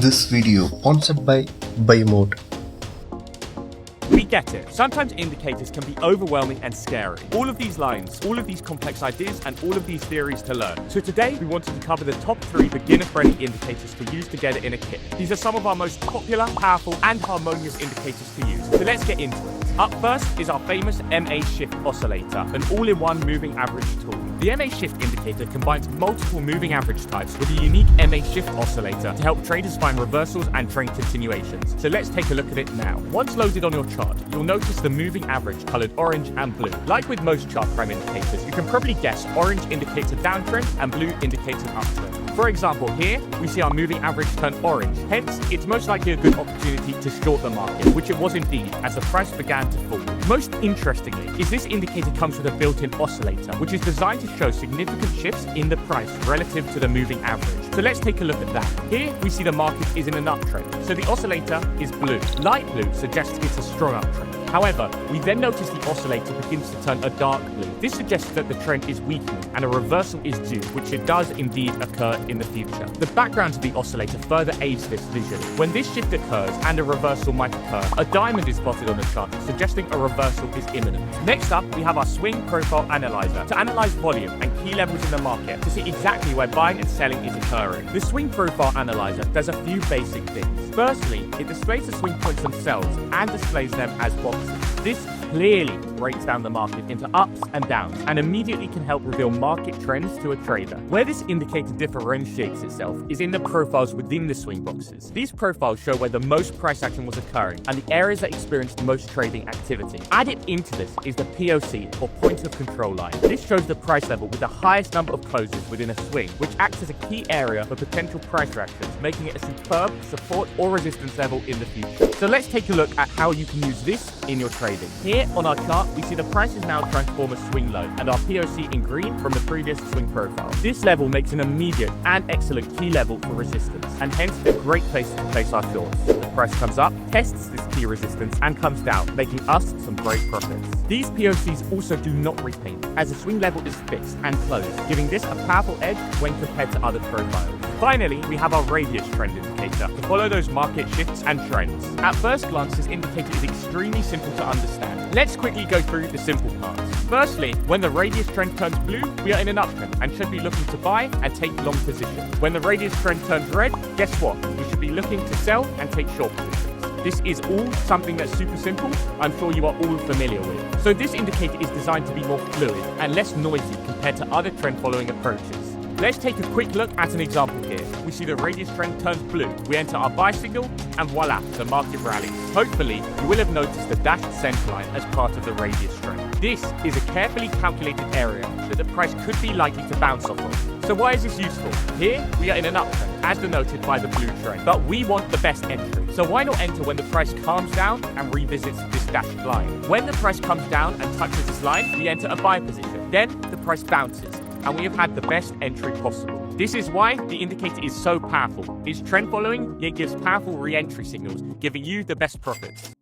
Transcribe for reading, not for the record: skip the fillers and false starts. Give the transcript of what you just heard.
This video sponsored by BuyMote. We get it. Sometimes indicators can be overwhelming and scary. All of these lines, all of these complex ideas, and all of these theories to learn. So today, we wanted to cover the top 3 beginner-friendly indicators to use together in a kit. These are some of our most popular, powerful, and harmonious indicators to use. So let's get into it. Up first is our famous MA Shift Oscillator, an all-in-one moving average tool. The MA Shift indicator combines multiple moving average types with a unique MA Shift oscillator to help traders find reversals and trend continuations. So let's take a look at it now. Once loaded on your chart, you'll notice the moving average colored orange and blue. Like with most chart prime indicators, you can probably guess orange indicates a downtrend and blue indicates an uptrend. For example, here we see our moving average turn orange. Hence, it's most likely a good opportunity to short the market, which it was indeed as the price began to fall. Most interestingly is this indicator comes with a built-in oscillator, which is designed to show significant shifts in the price relative to the moving average. So let's take a look at that. Here we see the market is in an uptrend, so the oscillator is blue. Light blue suggests it's a strong uptrend. However, we then notice the oscillator begins to turn a dark blue. This suggests that the trend is weakening and a reversal is due, which it does indeed occur in the future. The background of the oscillator further aids this vision. When this shift occurs and a reversal might occur, a diamond is plotted on the chart, suggesting a reversal is imminent. Next up, we have our swing profile analyzer to analyze volume and key levels in the market to see exactly where buying and selling is occurring. The swing profile analyzer does a few basic things. Firstly, it displays the swing points themselves and displays them as boxes. This clearly breaks down the market into ups and downs and immediately can help reveal market trends to a trader. Where this indicator differentiates itself is in the profiles within the swing boxes. These profiles show where the most price action was occurring and the areas that experienced most trading activity. Added into this is the POC, or point of control line. This shows the price level with the highest number of closes within a swing, which acts as a key area for potential price reactions, making it a superb support or resistance level in the future. So let's take a look at how you can use this in your trading. Here on our chart, we see the price is now trying to form a swing low and our POC in green from the previous swing profile. This level makes an immediate and excellent key level for resistance, and hence a great place to place our shorts. The price comes up, tests this key resistance, and comes down, making us some great profits. These POCs also do not repaint, as the swing level is fixed and closed, giving this a powerful edge when compared to other profiles. Finally, we have our radius trend indicator to follow those market shifts and trends. At first glance, this indicator is extremely simple to understand. Let's quickly go through the simple parts. Firstly, when the radius trend turns blue, we are in an uptrend and should be looking to buy and take long positions. When the radius trend turns red, guess what? We should be looking to sell and take short positions. This is all something that's super simple, I'm sure you are all familiar with. So this indicator is designed to be more fluid and less noisy compared to other trend following approaches. Let's take a quick look at an example here. We see the radius trend turns blue. We enter our buy signal and voila, the market rallies. Hopefully, you will have noticed the dashed center line as part of the radius trend. This is a carefully calculated area that the price could be likely to bounce off of. So why is this useful? Here, we are in an uptrend, as denoted by the blue trend, but we want the best entry. So why not enter when the price calms down and revisits this dashed line? When the price comes down and touches this line, we enter a buy position. Then the price bounces, and we have had the best entry possible. This is why the indicator is so powerful. It's trend following, yet gives powerful re-entry signals, giving you the best profits.